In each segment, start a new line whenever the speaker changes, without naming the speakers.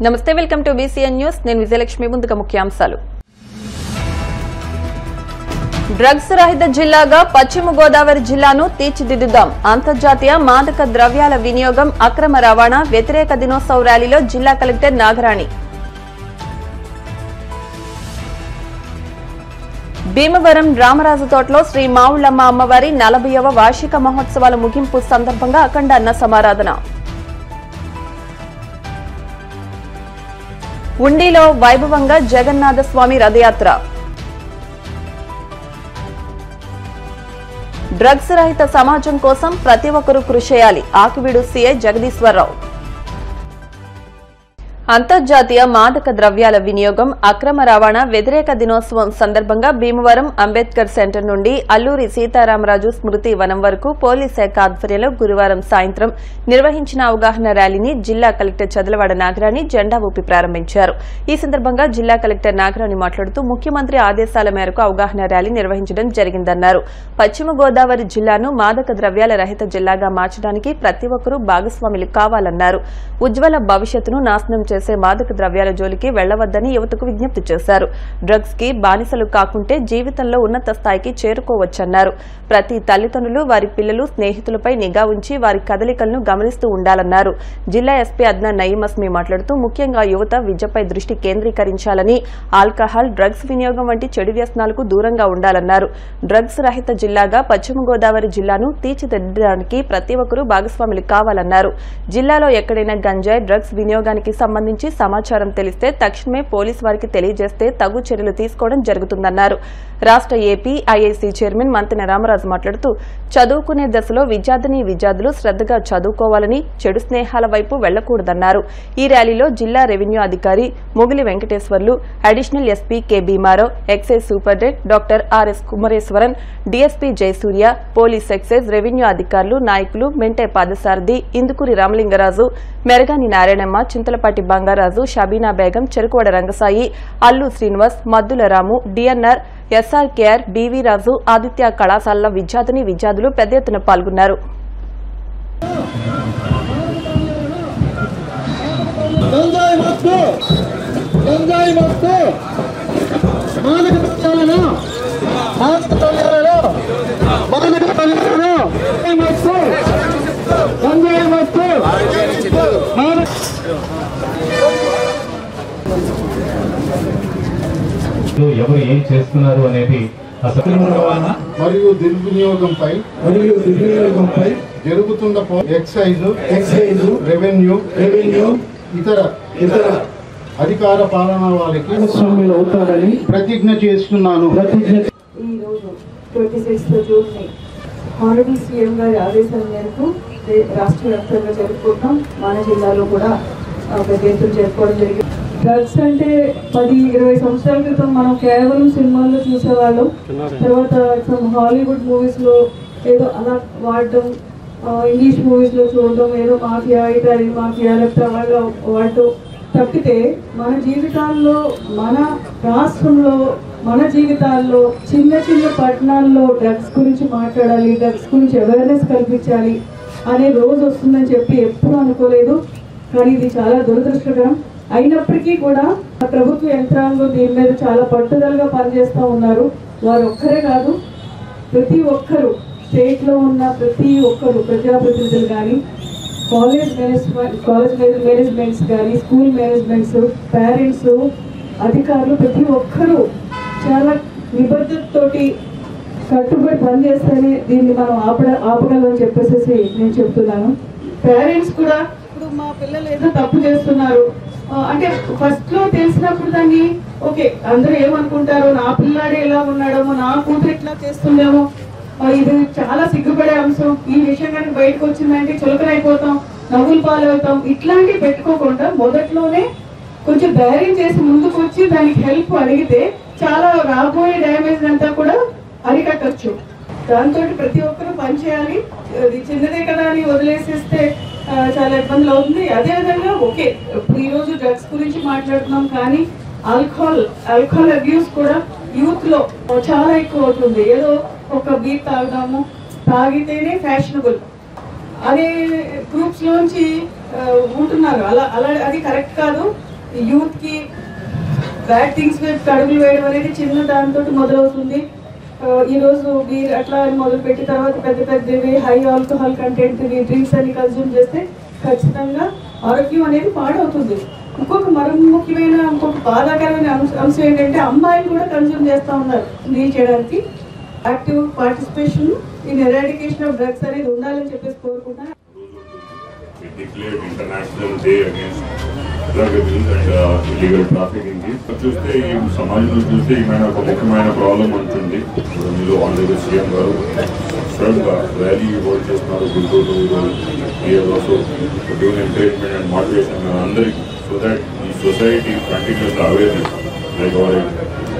నమస్తే welcome to BCN news నేను విజయలక్ష్మి ముందుగా ముఖ్యాంశాలు డ్రగ్స్ రహిత జిల్లాగా పశ్చిమ గోదావరి జిల్లాను తీర్చిదిద్దుదాం అంతర్జాతీయ మాదక ద్రవ్యాల వినియోగం అక్రమ రవాణా వ్యతిరేక దినోత్సవ ర్యాలీలో జిల్లా కలెక్టర్ నాగరాణి భీమవరం రామరాజు తోటలో శ్రీ మావుళ్ళమ్మ అమ్మవారి 40వ వార్షిక మహోత్సవాల ముగింపు సందర్భంగా అఖండ అన్న సమారాధన ఉండిలో వైభవంగా జగన్నాథ స్వామి రథయాత్ర డ్రగ్స్ రహిత సమాజం కోసం ప్రతి ఒక్కరూ కృషి చేయాలి ఆకివీడు సీఐ జగదీశ్వరరావు అంతర్జాతీయ మాదక ద్రవ్యాల వినియోగం అక్రమ రవాణా వ్యతిరేక దినోత్సవం సందర్భంగా భీమవరం అంబేద్కర్ సెంటర్ నుండి అల్లూరి సీతారామరాజు స్మృతి వనం వరకు పోలీస్ శాఖ ఆధ్వర్యంలో గురువారం సాయంత్రం నిర్వహించిన అవగాహన ర్యాలీని జిల్లా కలెక్టర్ చదలవాడ నాగరాణి జెండా ఊపి ప్రారంభించారు. ఈ సందర్భంగా జిల్లా కలెక్టర్ నాగరాణి మాట్లాడుతూ ముఖ్యమంత్రి ఆదేశాల మేరకు అవగాహన ర్యాలీ నిర్వహించడం జరిగిందన్నారు. పశ్చిమ గోదావరి జిల్లాను మాదక ద్రవ్యాల రహిత జిల్లాగా మార్చడానికి ప్రతి ఒక్కరూ భాగస్వాములు కావాలన్నారు. ఉజ్వల భవిష్యత్తును నాశనం చేసే మాదక ద్రవ్యాల జోలికి వెళ్లవద్దని యువతకు విజ్ఞప్తి చేశారు. డ్రగ్స్ కి బానిసలు కాకుంటే జీవితంలో ఉన్నత స్థాయికి చేరుకోవచ్చన్నారు. ప్రతి తల్లిదండ్రులు వారి పిల్లలు స్నేహితులపై నిఘా ఉంచి వారి కదలికలను గమనిస్తూ ఉండాలన్నారు. జిల్లా ఎస్పీ అద్నాన్ నయీం అస్మి మాట్లాడుతూ ముఖ్యంగా యువత విద్యపై దృష్టి కేంద్రీకరించాలని ఆల్కహాల్ డ్రగ్స్ వినియోగం వంటి చెడు వ్యసనాలకు దూరంగా ఉండాలన్నారు. డ్రగ్స్ రహిత జిల్లాగా పశ్చిమ గోదావరి జిల్లాను తీర్చిదిద్దడానికి ప్రతి ఒక్కరూ భాగస్వాములు కావాలన్నారు. జిల్లాలో ఎక్కడైనా గంజాయి డ్రగ్స్ వినియోగానికి సంబంధించి సమాచారం తెలిస్తే తక్షణమే పోలీసు వారికి తెలియజేస్తే తగు చర్యలు తీసుకోవడం జరుగుతుందన్నారు. రాష్ట్ర AP IIC chairman Mantena Ramaraju మాట్లాడుతూ చదువుకునే దశలో విద్యార్థులు శ్రద్దగా చదువుకోవాలని చెడు స్నేహాల వైపు వెళ్లకూడదన్నారు. ఈ ర్యాలీలో జిల్లా రెవెన్యూ అధికారి Mogili Venkateswarlu, additional SP K Bhimarao, excise superintendent doctor RS Kumareswaran, DSP Jayasurya, police excise revenue అధికారులు నాయకులు Mente Padasarathi, Indukuri Ramalingaraju, Meragani Narayanamma, Chintalapati Bangaraju, Shabeena Begum, Cheruvada Rangasai, Allu Srinivas, Maddula Ramu, DNR, SRKR, BV Raju, Aditya కళాశాలల విద్యార్థులు పెద్ద ఎత్తున పాల్గొన్నారు.
ఎవరు ఏం చేస్తున్నారు అనేది మరియు దుర్వినియోగంపై జరుగుతున్న ఎక్సైజ్ రెవెన్యూ ఇతర అధికార పాలనా వారికి అవుతారని ప్రతిజ్ఞ చేస్తున్నాను.
ఈ రోజు 26 జూన్ హానరబుల్ సీఎం గారి ఆదేశాల మేరకు రాష్ట్ర వ్యాప్తంగా జరుపుకుంటాం. మన జిల్లాలో కూడా పెద్ద ఎత్తున జరుపుకోవడం జరిగింది. డ్రగ్స్ అంటే 10-20 సంవత్సరాల క్రితం మనం కేవలం సినిమాల్లో చూసేవాళ్ళం. తర్వాత హాలీవుడ్ మూవీస్లో ఏదో అలా వాడటం, ఇంగ్లీష్ మూవీస్లో చూడటం, ఏదో మాఫియా ఇటాలియన్ మాఫియా లేకపోతే అలాగా వాడటం తప్పితే మన జీవితాల్లో, మన రాష్ట్రంలో, మన జీవితాల్లో చిన్న చిన్న పట్టణాల్లో డ్రగ్స్ గురించి మాట్లాడాలి, డ్రగ్స్ గురించి అవేర్నెస్ కల్పించాలి అనే రోజు వస్తుందని చెప్పి ఎప్పుడూ అనుకోలేదు. కానీ ఇది చాలా దురదృష్టకరం. అయినప్పటికీ కూడా ప్రభుత్వ యంత్రాంగం దీని మీద చాలా పట్టుదలగా పనిచేస్తూ ఉన్నారు. వారు ఒక్కరే కాదు, ప్రతి ఒక్కరు స్టేట్లో ఉన్న ప్రతి ఒక్కరు ప్రజాప్రతినిధులు కానీ, కాలేజ్ మేనేజ్మెంట్స్ కానీ, స్కూల్ మేనేజ్మెంట్స్, పేరెంట్స్, అధికారులు ప్రతి ఒక్కరూ చాలా నిబద్ధతతోటి కట్టుబడి పనిచేస్తేనే దీన్ని మనం ఆపగలమని చెప్పేసి నేను చెప్తున్నాను. పేరెంట్స్ కూడా ఇప్పుడు మా పిల్లలు ఏదో తప్పు చేస్తున్నారు అంటే ఫస్ట్ లో తెలిసినప్పుడు దాన్ని ఓకే అందరూ ఏమనుకుంటారో, నా పిల్లాడే ఎలా ఉన్నాడేమో, నా కూతురు ఎట్లా చేస్తుందేమో, ఇది చాలా సిగ్గుపడే అంశం, ఈ విషయం కనుక బయటకు వచ్చిందంటే చులకనైపోతాం, నవ్వులు పాలవుతాం, ఇట్లాంటివి పెట్టుకోకుండా మొదట్లోనే కొంచెం ధైర్యం చేసి ముందుకు వచ్చి దానికి హెల్ప్ అడిగితే చాలా రాబోయే డ్యామేజ్ అంతా కూడా అరికట్టచ్చు. దాంతో ప్రతి ఒక్కరూ పనిచేయాలి. చిన్నదే కదా అని వదిలేసేస్తే చాలా ఇబ్బందులు అవుతుంది. అదేవిధంగా ఓకే ఇప్పుడు ఈరోజు డ్రగ్స్ గురించి మాట్లాడుతున్నాం, కానీ ఆల్కహాల్ అబ్యూస్ కూడా యూత్ లో చాలా ఎక్కువ అవుతుంది. ఏదో ఒక బీర్ తాగుదాము, తాగితేనే ఫ్యాషనబుల్ అనే గ్రూప్స్ లోంచి ఉంటున్నారు. అలా అది కరెక్ట్ కాదు. యూత్ కి బ్యాడ్ థింగ్స్ వైపు అడుగులు వేయడం అనేది చిన్న దాంతో మొదలవుతుంది. ఈరోజు బీర్ అట్లా అని మొదలుపెట్టి తర్వాత పెద్ద పెద్దవి హై ఆల్కహాల్ కంటెంట్ డ్రింక్స్ అని కన్జ్యూమ్ చేస్తే ఖచ్చితంగా ఆరోగ్యం అనేది పాడవుతుంది. ఇంకొక బాధాకరమైన అంశం ఏంటంటే అమ్మాయిలు కూడా కన్జ్యూమ్ చేస్తూ ఉన్నారు డీల్ చేయడానికి. Active participation in eradication of drugs అనేది ఉండాలని చెప్పేసి కోరుకుంటున్నాను.
declared International Day against drug abuse and illegal trafficking కి చూస్తే ఈ సమాజంలో చూస్తే ఈమె ఒక ముఖ్యమైన ప్రాబ్లం ఉంటుంది. ఇప్పుడు మీరు ఆల్రెడీ సీఎం గారు సడన్గా ర్యాలీ హోల్డ్ చేస్తున్నారు Guntur. Also given encouragement and motivation అందరికీ సో దట్ ఈ సొసైటీ కంటిన్యూస్ అవేర్నెస్ లైక్ వారు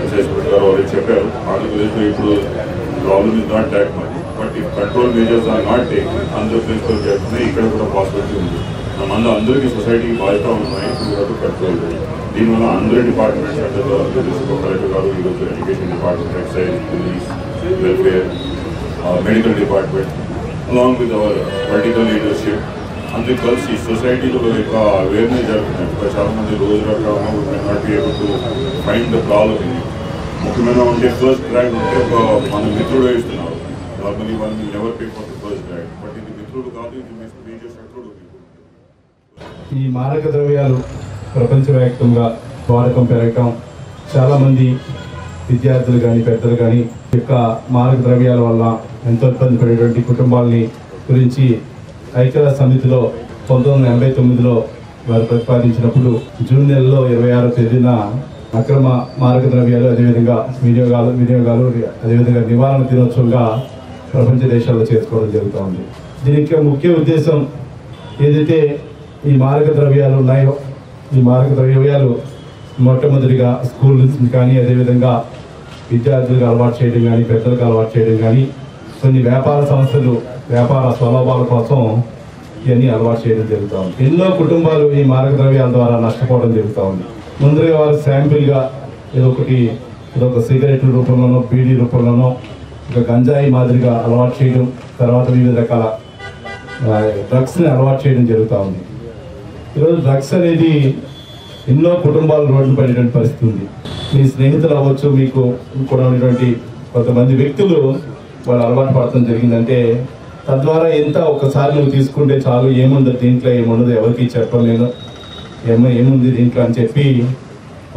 ఎస్ఎస్ గారు ఆల్రెడీ చెప్పారు. ఆంధ్రప్రదేశ్లో ఇప్పుడు problem is not that much. But ఈ control measures are not take ఆంధ్రప్రదేశ్లో చేస్తున్నాయి. ఇక్కడ కూడా పాసిబిలిటీ ఉంది. అందరికీ సొసైటీకి బాధ్యత ఉన్నాయి టు కంట్రోల్. దీనివల్ల అందరి డిపార్ట్మెంట్స్ అంటే కలెక్టర్ గారు ఈరోజు education department, excise, police, welfare, medical department along with our political leadership అందరూ కలిసి సొసైటీలో ఒక అవేర్నెస్ జరుగుతున్నాయి. చాలా మంది రోజు రకాలు not be able to find the problem. ఇది ముఖ్యమైన ఉంటే ఫస్ట్ ర్యాంక్ ఉంటే ఒక మన మిత్రుడు ఇస్తున్నారు. నార్మలీ వాళ్ళు never pay for the first rank. But ఇది మిత్రుడు కాదు, ఇది మేజర్ శత్రుడు.
ఈ మాదక ద్రవ్యాలు ప్రపంచవ్యాప్తంగా వాడకం పెరగటం, చాలామంది విద్యార్థులు కానీ పెద్దలు కానీ యొక్క మాదక ద్రవ్యాల వల్ల ఎంతో ఇబ్బంది పడేటువంటి కుటుంబాలని గురించి ఐక్యరాజ్య సమితిలో 1989లో వారు ప్రతిపాదించినప్పుడు జూన్ నెలలో 26వ తేదీన అక్రమ మాదక ద్రవ్యాలు అదేవిధంగా వినియోగాలు అదేవిధంగా నివారణ దినోత్సవంగా ప్రపంచ దేశాల్లో చేసుకోవడం జరుగుతూ ఉంది. దీనికి ముఖ్య ఉద్దేశం ఏదైతే ఈ మాదక ద్రవ్యాలు ఉన్నాయో, ఈ మాదక ద్రవ్యాలు మొట్టమొదటిగా స్కూల్ నుంచి కానీ అదేవిధంగా విద్యార్థులకు అలవాటు చేయడం కానీ పెద్దలకు అలవాటు చేయడం కానీ కొన్ని వ్యాపార సంస్థలు వ్యాపార స్వలాభాల కోసం ఇవన్నీ అలవాటు చేయడం జరుగుతూ ఉంది. ఎన్నో కుటుంబాలు ఈ మాదక ద్రవ్యాల ద్వారా నష్టపోవడం జరుగుతూ ఉంది. ముందుగా వారు శాంపిల్గా ఇదొక సిగరెట్ రూపంలోనో బీడీ రూపంలోనో ఒక గంజాయి మాదిరిగా అలవాటు చేయడం, తర్వాత వివిధ రకాల డ్రగ్స్ని అలవాటు చేయడం జరుగుతూ ఉంది. ఈరోజు డ్రగ్స్ అనేది ఎన్నో కుటుంబాలు రోడ్డు పడేటువంటి పరిస్థితి ఉంది. మీ స్నేహితులు అవ్వచ్చు, మీకు కూడా ఉన్నటువంటి కొంతమంది వ్యక్తులు వాళ్ళు అలవాటు పడటం జరిగిందంటే తద్వారా ఎంత ఒక్కసారి నువ్వు తీసుకుంటే చాలు, ఏముంది దీంట్లో ఏముండదు, ఎవరికి చెప్పలేను, ఏముంది దీంట్లో అని చెప్పి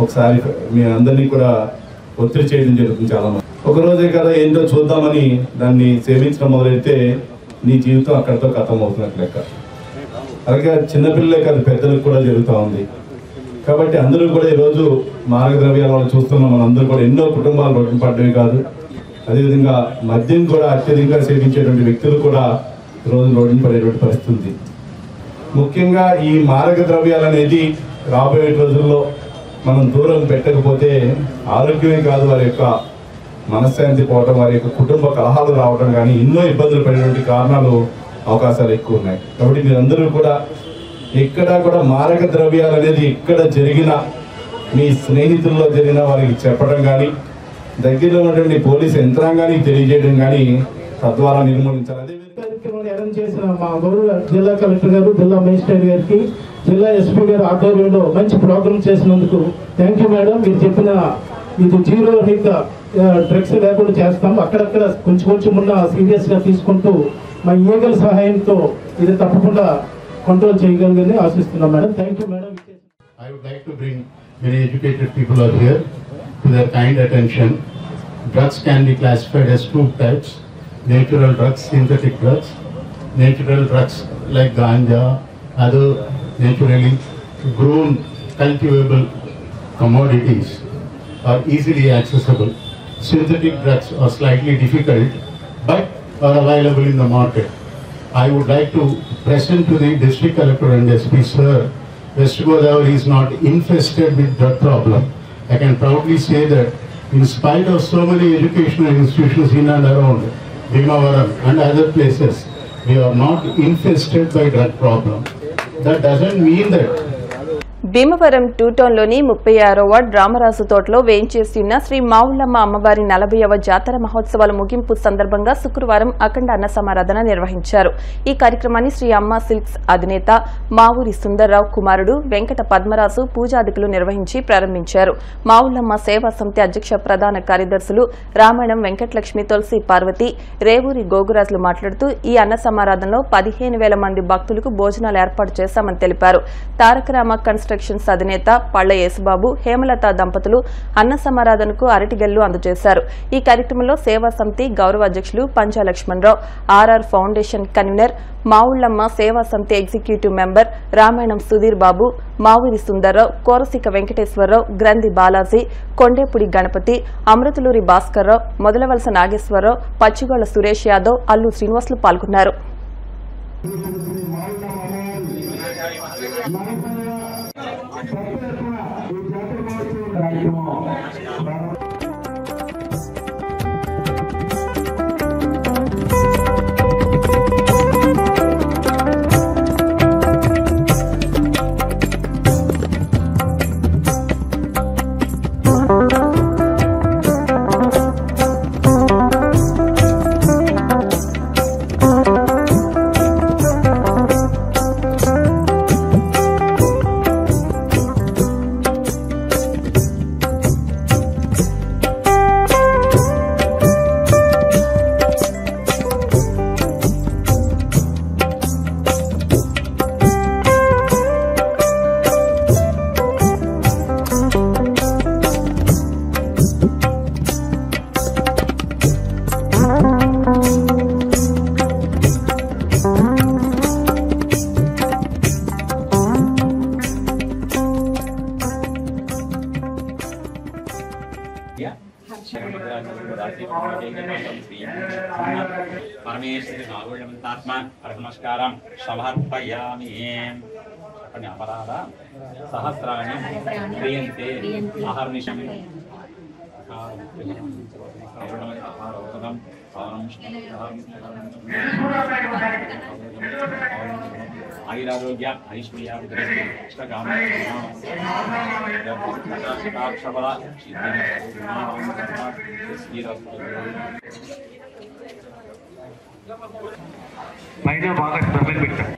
ఒకసారి మీ అందరినీ కూడా ఒత్తిడి చేయడం జరుగుతుంది. చాలామంది ఒకరోజే కదా ఏంటో చూద్దామని దాన్ని సేవించడం మొదలైతే నీ జీవితం అక్కడితో ఖతం అవుతున్నట్టు లెక్క. అలాగే చిన్నపిల్లలే కాదు పెద్దలకు కూడా జరుగుతూ ఉంది. కాబట్టి అందరూ కూడా ఈరోజు మాదక ద్రవ్యాల వాళ్ళు చూస్తున్నాం. మనందరూ కూడా ఎన్నో కుటుంబాలు రోడ్డు పడ్డవి కాదు, అదేవిధంగా మద్యం కూడా అత్యధికంగా సేవించేటువంటి వ్యక్తులు కూడా ఈరోజు రోడ్డు పడేటువంటి పరిస్థితి ఉంది. ముఖ్యంగా ఈ మాదక ద్రవ్యాలు అనేది రాబోయే రోజుల్లో మనం దూరం పెట్టకపోతే ఆరోగ్యమే కాదు, వారి యొక్క మనశ్శాంతి పోవటం, వారి యొక్క కుటుంబ కలహాలు రావడం కానీ ఎన్నో ఇబ్బందులు పడేటువంటి కారణాలు అవకాశాలు ఎక్కువ ఉన్నాయి. కాబట్టి మీరందరూ కూడా ఎక్కడా కూడా మాదక ద్రవ్యాలు అనేది ఎక్కడ జరిగినా మీ స్నేహితుల్లో జరిగిన వారికి చెప్పడం కానీ దగ్గరలో ఉన్నటువంటి పోలీసు యంత్రాంగానికి తెలియజేయడం కానీ తద్వారా నిర్మూలించాలి.
అరేంజ్ చేసిన మా గౌరవ జిల్లా కలెక్టర్ గారు, జిల్లా మేజిస్ట్రేట్ గారికి, జిల్లా ఎస్పీ గారు ఆధ్వర్యంలో మంచి ప్రోగ్రామ్ చేసినందుకు థ్యాంక్ యూ మేడం. మీరు చెప్పిన ఇది జీరో హిట్ డ్రగ్స్ లేకుండా చేస్తాం. అక్కడక్కడ కొంచెం ఉన్న సీరియస్గా తీసుకుంటూ మా ఈగల సహాయంతో ఇది తప్పకుండా కంట్రోల్ చేయగలిగని ఆశిస్తున్నాం madam. Thank you madam.
I would like to bring many educated people are here to their kind attention. Drugs can be classified as two types: natural drugs, synthetic drugs. Natural drugs like ganja, other naturally grown cultivable commodities are easily accessible. Synthetic drugs are slightly difficult but are available in the market. I would like to present to the district collector and SP sir, West Godavari is not infested with drug problem. I can proudly say that in spite of so many educational institutions in and around Bhimavaram and other places, we are not infested by drug problem. That doesn't mean that
Bhimavaram టూటౌన్లోని 36వ ward Ramaraju తోటలో వేయించేసి ఉన్న శ్రీ మావుళ్ళమ్మ అమ్మవారి 40వ జాతర మహోత్సవాల ముగింపు సందర్భంగా శుక్రవారం అఖండ అన్న సమారాధన నిర్వహించారు. ఈ కార్యక్రమాన్ని శ్రీ అమ్మ సిల్క్స్ అధినేత మావూరి సుందర్రావు కుమారుడు వెంకట పద్మరాజు పూజాదికులు నిర్వహించి ప్రారంభించారు. మావుళ్ళమ్మ సేవా సమితి అధ్యక్ష ప్రధాన కార్యదర్శులు రామాయణం వెంకటలక్ష్మి, తులసి పార్వతి, రేవూరి గోగురాజులు మాట్లాడుతూ ఈ అన్న సమారాధనలో 15,000 మంది భక్తులకు భోజనాలు ఏర్పాటు చేశామని తెలిపారు. తారకరామ కన్స్ట్రక్షన్స్ అధినేత పళ్ల యేసుబాబు, హేమలత దంపతులు అన్న సమారాధనకు అరటిగెల్లు అందజేశారు. ఈ కార్యక్రమంలో సేవా సమితి గౌరవ అధ్యక్షులు పంజా లక్ష్మణరావు, ఆర్ఆర్ ఫౌండేషన్ కన్వీనర్, మావుళ్ళమ్మ సేవా సమితి ఎగ్జిక్యూటివ్ మెంబర్ రామాయణం సుధీర్ బాబు, మావూరి సుందర్రావు, కోరసిక వెంకటేశ్వరరావు, గ్రంథి బాలాజీ, కొండేపుడి గణపతి, అమృతలూరి భాస్కర్రావు, మొదలవలస నాగేశ్వరరావు, పచ్చిగొళ్ల సురేష్ యాదవ్, అల్లు శ్రీనివాసులు పాల్గొన్నారు.
परमेश्वरी नागोजमंतात्मा नमस्कारं समर्पयामि अपराध सहस्राणि क्रियन्ते अहर्निशं आयुरारोग्य
పైన బాగా డబ్బులు పెట్టారు.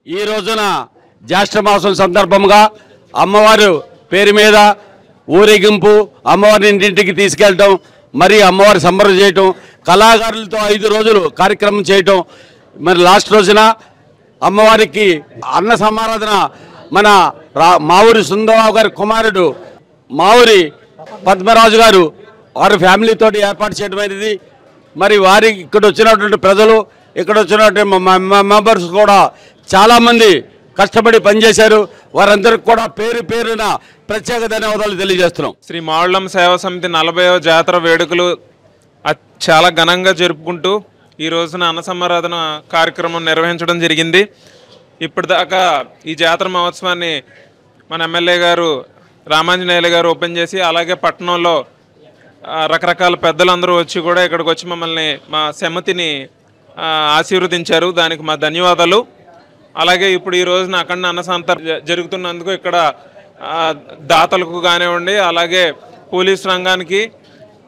ఈ రోజున జ్యేష్ఠ మాసం సందర్భంగా అమ్మవారు పేరు మీద ఊరేగింపు, అమ్మవారిని ఇంటింటికి తీసుకెళ్ళటం, మరి అమ్మవారి సంబరం చేయటం, కళాకారులతో 5 రోజులు కార్యక్రమం చేయటం, మరి లాస్ట్ రోజున అమ్మవారికి అన్న సమారాధన మన మావూరి సుందరరావు గారి కుమారుడు మావూరి పద్మరాజు గారు వారి ఫ్యామిలీతో ఏర్పాటు చేయడం అనేది. మరి వారి ఇక్కడ వచ్చినటువంటి ప్రజలు, ఇక్కడ వచ్చినటువంటి మెంబర్స్ కూడా చాలామంది కష్టపడి పనిచేశారు. వారందరికీ కూడా పేరు పేరున ప్రత్యేక ధన్యవాదాలు తెలియజేస్తున్నాం.
శ్రీ మావుళ్ళమ్మ సేవా సమితి 40వ జాతర వేడుకలు చాలా ఘనంగా జరుపుకుంటూ ఈ రోజున అన్న సమారాధన కార్యక్రమం నిర్వహించడం జరిగింది. ఇప్పటిదాకా ఈ జాతర మహోత్సవాన్ని మన ఎమ్మెల్యే గారు రామాంజనేయులు గారు ఓపెన్ చేసి, అలాగే పట్టణంలో రకరకాల పెద్దలందరూ వచ్చి కూడా ఇక్కడికి వచ్చి మమ్మల్ని మా సమ్మతిని ఆశీర్వదించారు. దానికి మా ధన్యవాదాలు. అలాగే ఇప్పుడు ఈ రోజున అఖండ అన్నసంతర్ జరుగుతున్నందుకు ఇక్కడ దాతలకు కానివ్వండి, అలాగే పోలీస్ రంగానికి,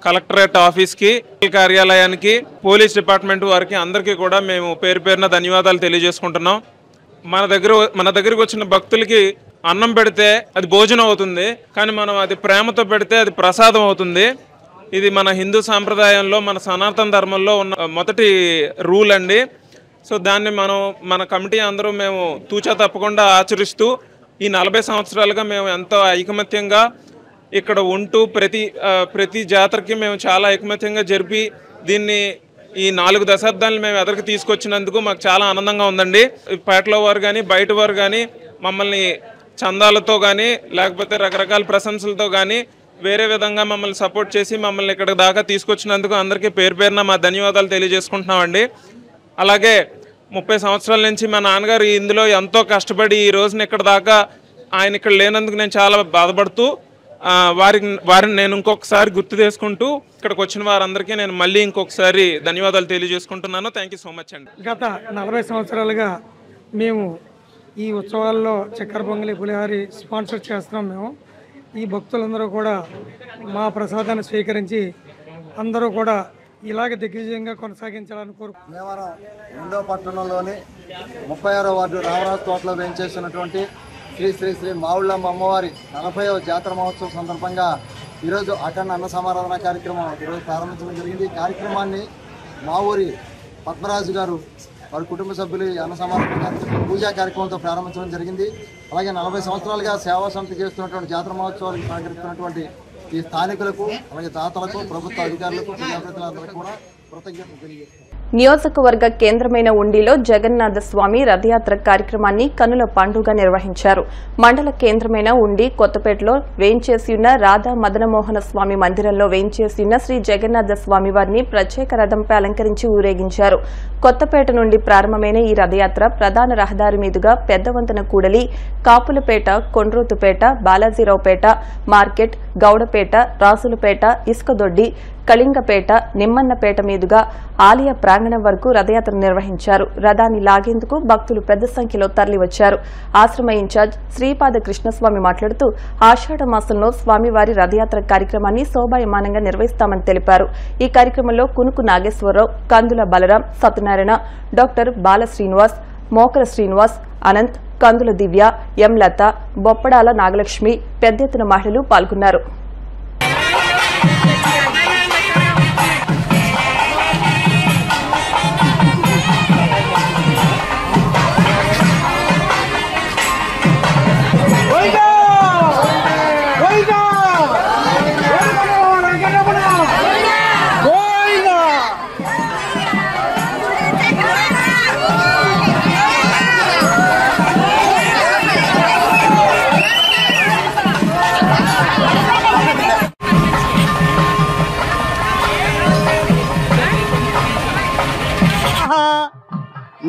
కలెక్టరేట్ ఆఫీస్కి, కార్యాలయానికి, పోలీస్ డిపార్ట్మెంట్ వారికి అందరికీ కూడా మేము పేరు పేరున ధన్యవాదాలు తెలియజేసుకుంటున్నాం. మన దగ్గరికి వచ్చిన భక్తులకి అన్నం పెడితే అది భోజనం అవుతుంది, కానీ మనం అది ప్రేమతో పెడితే అది ప్రసాదం అవుతుంది. ఇది మన హిందూ సాంప్రదాయంలో, మన సనాతన ధర్మంలో ఉన్న మొదటి రూల్ అండి. సో దాన్ని మన కమిటీ అందరూ మేము తూచా తప్పకుండా ఆచరిస్తూ ఈ 40 సంవత్సరాలుగా మేము ఎంతో ఐకమత్యంగా ఇక్కడ ఉంటూ ప్రతి జాతరకి మేము చాలా ఐకమత్యంగా జరిపి దీన్ని ఈ 4 దశాబ్దాలను మేము ఎదరికి తీసుకొచ్చినందుకు మాకు చాలా ఆనందంగా ఉందండి. పేటలో వారు కానీ బయట వారు కానీ మమ్మల్ని చందాలతో కానీ లేకపోతే రకరకాల ప్రశంసలతో కానీ వేరే విధంగా మమ్మల్ని సపోర్ట్ చేసి మమ్మల్ని ఇక్కడ దాకా తీసుకొచ్చినందుకు అందరికీ పేరు పేరున మా ధన్యవాదాలు తెలియజేసుకుంటున్నామండి. అలాగే 30 సంవత్సరాల నుంచి మా నాన్నగారు ఇందులో ఎంతో కష్టపడి ఈ రోజున ఇక్కడ దాకా ఆయన ఇక్కడ లేనందుకు నేను చాలా బాధపడుతూ వారిని నేను ఇంకొకసారి గుర్తు చేసుకుంటూ ఇక్కడికి వచ్చిన వారందరికీ నేను మళ్ళీ ఇంకొకసారి ధన్యవాదాలు తెలియజేసుకుంటున్నాను. థ్యాంక్ యూ సో మచ్ అండి.
గత 40 సంవత్సరాలుగా మేము ఈ ఉత్సవాల్లో చక్కెర పొంగలి, పులిహారి స్పాన్సర్ చేస్తున్నాం. మేము ఈ భక్తులందరూ కూడా మా ప్రసాదాన్ని స్వీకరించి అందరూ కూడా ఇలాగ దిగ్విజయంగా కొనసాగించాలని కోరుకుంటున్నాం.
మేమరం 2వ పట్టణంలోని 36వ వార్డు రామరాజు తోటలో వేయించేసినటువంటి శ్రీ శ్రీ శ్రీ మావుళ్ళమ్మ అమ్మవారి 40వ జాతర మహోత్సవం సందర్భంగా ఈరోజు అఖండ అన్న సమారాధన కార్యక్రమం ఈరోజు ప్రారంభించడం జరిగింది. ఈ కార్యక్రమాన్ని మా ఊరి పద్మరాజు గారు వారి కుటుంబ సభ్యులు అన్న సమారాధన పూజా కార్యక్రమంతో ప్రారంభించడం జరిగింది. అలాగే 40 సంవత్సరాలుగా సేవా సమితి చేస్తున్నటువంటి జాతర మహోత్సవాలకు సహకరిస్తున్నటువంటి ఈ స్థానికులకు, అలాగే దాతలకు, ప్రభుత్వ అధికారులకు, ప్రజాప్రతినిధులందరికీ కూడా కృతజ్ఞతలు తెలియజేస్తున్నాను.
నియోజకవర్గ కేంద్రమైన ఉండిలో జగన్నాథ స్వామి రథయాత్ర కార్యక్రమాన్ని కనుల పండుగ నిర్వహించారు. మండల కేంద్రమైన ఉండి కొత్తపేటలో వేయించేసి ఉన్న రాధా మదనమోహన స్వామి మందిరంలో వేయించేసి ఉన్న శ్రీ జగన్నాథ స్వామి వారిని ప్రత్యేక రథంపై అలంకరించి ఊరేగించారు. కొత్తపేట నుండి ప్రారంభమైన ఈ రథయాత్ర ప్రధాన రహదారి మీదుగా పెద్దవంతన కూడలి, కాపులపేట, కొండ్రోతుపేట, బాలాజీరావుపేట, మార్కెట్, గౌడపేట, రాసులపేట, ఇసుకదొడ్డి, కళింగపేట, నిమ్మన్నపేట మీదుగా ఆలయ ప్రాంగణం వరకు రథయాత్ర నిర్వహించారు. రథాన్ని లాగేందుకు భక్తులు పెద్ద సంఖ్యలో తరలివచ్చారు. ఆశ్రమ ఇన్ఛార్జ్ శ్రీపాద కృష్ణస్వామి మాట్లాడుతూ ఆషాఢ మాసంలో స్వామివారి రథయాత్ర కార్యక్రమాన్ని శోభాయమానంగా నిర్వహిస్తామని తెలిపారు. ఈ కార్యక్రమంలో కునుకు నాగేశ్వరరావు, కందుల బలరాం, సత్యనారాయణ, డాక్టర్ బాల శ్రీనివాస్, మోకర శ్రీనివాస్, అనంత్, కందుల దివ్య, ఎం లత, బొప్పడాల నాగలక్ష్మి, పెద్ద ఎత్తున మహిళలు పాల్గొన్నారు.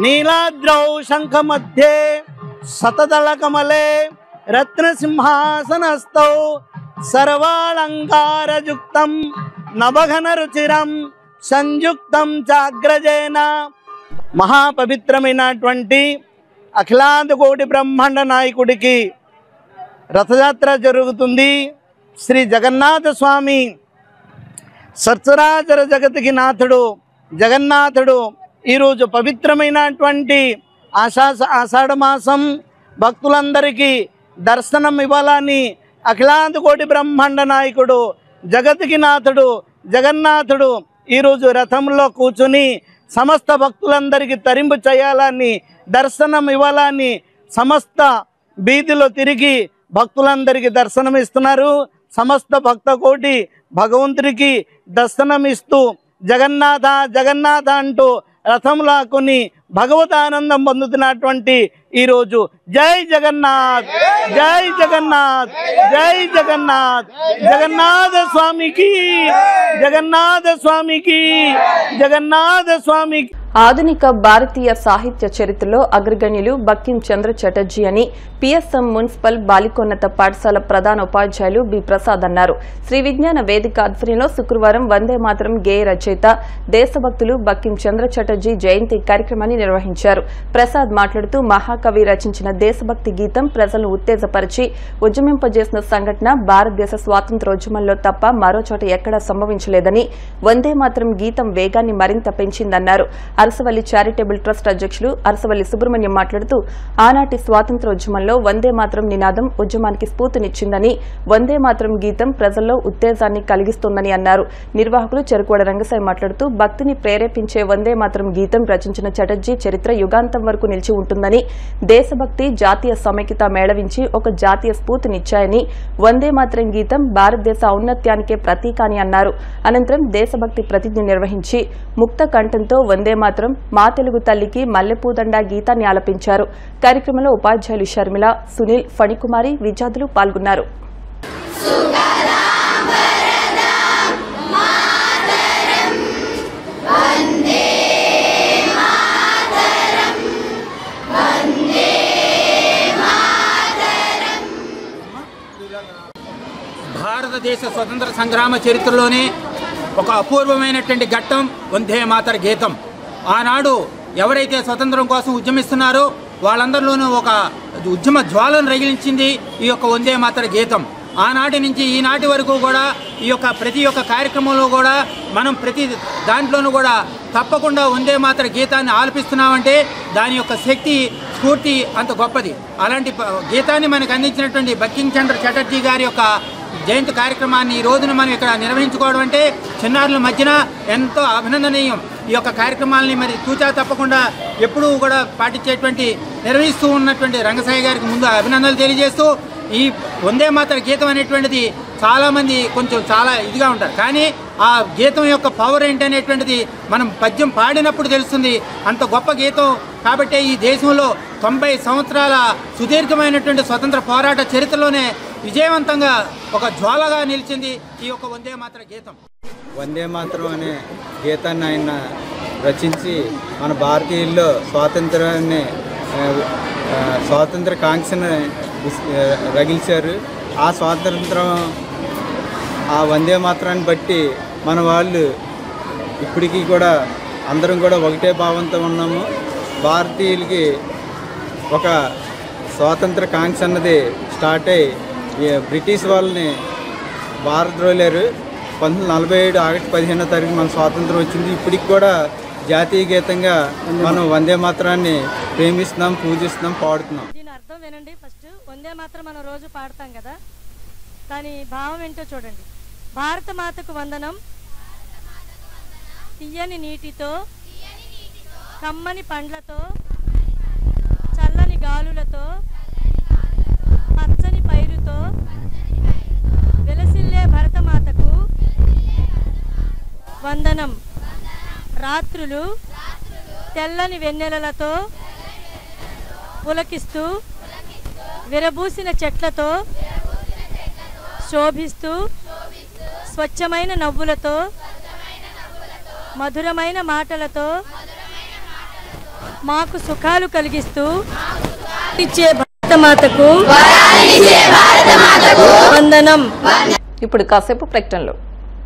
नीलाद्रौ शंखमध्ये शतदलकमले रत्नसिंहासनस्थौ सर्वालंकारयुक्तं नवघनरुचिरं संयुक्तं चाग्रजेन మహాపవిత్రమైనటువంటి అఖిలాండ కోటి బ్రహ్మాండ నాయకుడికి రథయాత్ర జరుగుతుంది. శ్రీ జగన్నాథ స్వామి సత్సరాచర జగతికి నాథుడు జగన్నాథుడు ఈరోజు పవిత్రమైనటువంటి ఆషాఢ మాసం భక్తులందరికీ దర్శనం ఇవ్వాలని అఖిలాండ కోటి బ్రహ్మాండ నాయకుడు జగతికి నాథుడు జగన్నాథుడు ఈరోజు రథంలో కూర్చుని సమస్త భక్తులందరికీ తరింపు చేయాలని దర్శనం ఇవ్వాలని సమస్త బీదిలో తిరిగి భక్తులందరికీ దర్శనం ఇస్తున్నారు. సమస్త భక్త కోటి భగవంతుడికి దర్శనం ఇస్తూ జగన్నాథ జగన్నాథ అంటూ రథం లాక్కుని భగవతానందం పొందుతున్నటువంటి ఈరోజు జై జగన్నాథ్, జై జగన్నాథ్, జై జగన్నాథ్, జగన్నాథ స్వామికి, జగన్నాథ స్వామికి, జగన్నాథ స్వామికి.
ఆధునిక భారతీయ సాహిత్య చరిత్రలో అగ్రగణ్యులు బక్కిం చంద్ర చటర్జీ అని పిఎస్ఎం మున్సిపల్ బాలికోన్నత పాఠశాల ప్రధాన ఉపాధ్యాయులు బి ప్రసాద్ అన్నారు. శ్రీ విజ్ఞాన వేదిక ఆధ్వర్యంలో శుక్రవారం వందే మాతరం గేయ రచయిత దేశభక్తులు బక్కిం చంద్ర చటర్జీ జయంతి కార్యక్రమాన్ని నిర్వహించారు. ప్రసాద్ మాట్లాడుతూ మహాకవి రచించిన దేశభక్తి గీతం ప్రజలను ఉత్తేజపరిచి ఉద్యమింపజేసిన సంఘటన భారతదేశ స్వాతంత్ర్యోద్యమంలో తప్ప మరోచోట ఎక్కడా సంభవించలేదని, వందే మాతరం గీతం వేగాన్ని మరింత పెంచిందన్నారు. అరసవల్లి చారిటబుల్ ట్రస్ట్ అధ్యక్షులు అరసవల్లి సుబ్రహ్మణ్యం మాట్లాడుతూ ఆనాటి స్వాతంత్ర్యోద్యమంలో వందే మాతరం నినాదం ఉద్యమానికి స్ఫూర్తినిచ్చిందని, వందే మాతరం గీతం ప్రజల్లో ఉత్తేజాన్ని కలిగిస్తోందని అన్నారు. నిర్వాహకులు చెరుకువాడ రంగసాయి మాట్లాడుతూ భక్తిని ప్రేరేపించే వందే మాతరం గీతం రచించిన చటర్జీ చరిత్ర యుగాంతం వరకు నిలిచి ఉంటుందని, దేశభక్తి జాతీయ సమైక్యత మేళవించి ఒక జాతీయ స్ఫూర్తినిచ్చాయని, వందే మాతరం గీతం భారతదేశ ఔన్నత్యానికే ప్రతీక అని అన్నారు. అనంతరం దేశభక్తి ప్రతిజ్ఞ నిర్వహించి ముక్త కంఠంతో వందే మాతరం మా తెలుగు తల్లికి మల్లెపూదండ గీతాన్ని ఆలపించారు. కార్యక్రమంలో ఉపాధ్యాయులు షర్మిల, సునీల్, ఫణికుమారి, విద్యార్థులు పాల్గొన్నారు.
భారతదేశ స్వతంత్ర సంగ్రామ చరిత్రలోనే ఒక అపూర్వమైనటువంటి ఘట్టం వందే మాతర గీతం. ఆనాడు ఎవరైతే స్వతంత్రం కోసం ఉద్యమిస్తున్నారో వాళ్ళందరిలోనూ ఒక ఉద్యమ జ్వాలను రగిలించింది ఈ యొక్క వందే మాతర గీతం. ఆనాటి నుంచి ఈనాటి వరకు కూడా ఈ యొక్క ప్రతి ఒక్క కార్యక్రమంలో కూడా మనం ప్రతి దాంట్లోనూ కూడా తప్పకుండా వందే మాతర గీతాన్ని ఆలపిస్తున్నామంటే దాని యొక్క శక్తి, స్ఫూర్తి అంత గొప్పది. అలాంటి గీతాన్ని మనకు అందించినటువంటి బక్కిం చంద్ర చటర్జీ గారి యొక్క జయంతి కార్యక్రమాన్ని ఈ రోజున మనం ఇక్కడ నిర్వహించుకోవడం అంటే చిన్నారుల మధ్యన ఎంతో అభినందనీయం. ఈ యొక్క కార్యక్రమాలని మరి తూచా తప్పకుండా ఎప్పుడూ కూడా పాటించేటువంటి నిర్వహిస్తూ ఉన్నటువంటి రంగసాయి గారికి ముందు అభినందనలు తెలియజేస్తూ, ఈ వందే మాతర గీతం అనేటువంటిది చాలామంది కొంచెం చాలా ఇదిగా ఉంటారు, కానీ ఆ గీతం యొక్క పవర్ ఏంటనేటువంటిది మనం పద్యం పాడినప్పుడు తెలుస్తుంది. అంత గొప్ప గీతం కాబట్టి ఈ దేశంలో 90 సంవత్సరాల సుదీర్ఘమైనటువంటి స్వతంత్ర పోరాట చరిత్రలోనే విజయవంతంగా ఒక జ్వాలగా నిలిచింది ఈ యొక్క వందే మాతర గీతం.
వందే మాతరం అనే గీతాన్ని ఆయన రచించి మన భారతీయుల్లో స్వాతంత్ర కాంక్షను రగిల్చారు. ఆ స్వాతంత్రం ఆ వందే మాతరాన్ని బట్టి మన వాళ్ళు ఇప్పటికీ కూడా అందరం కూడా ఒకటే భావంతో ఉన్నాము. భారతీయులకి ఒక స్వాతంత్ర కాంక్ష అన్నది స్టార్ట్ అయ్యి బ్రిటిష్ వాళ్ళని భారద్రోలారు. 1947 ఆగస్టు 15వ తారీఖు మన స్వాతంత్రం వచ్చింది. ఇప్పటికి కూడా జాతీయ గీతంగా మనం వందే మాతరాన్ని ప్రేమిస్తున్నాం, పూజిస్తున్నాం, పాడుతున్నాం.
దీని అర్థం వినండి. ఫస్ట్ వందే మాతరం మనం రోజు పాడతాం కదా, దాని భావం ఏంటో చూడండి. భారత మాతకు వందనం, తీయని నీటితో, కమ్మని పండ్లతో, చల్లని గాలులతో, పచ్చని పైరుతో వెలసిల్లే భరతమాతకు వందనం. రాత్రులు తెల్లని వెన్నెలలతో పులకిస్తూ, విరబూసిన చెట్లతో శోభిస్తూ, స్వచ్ఛమైన నవ్వులతో, మధురమైన మాటలతో మాకు సుఖాలు కలిగిస్తూ ఇచ్చే భారతమాతకు వందనం.
ఇప్పుడు కాసేపు ప్రకటనలు.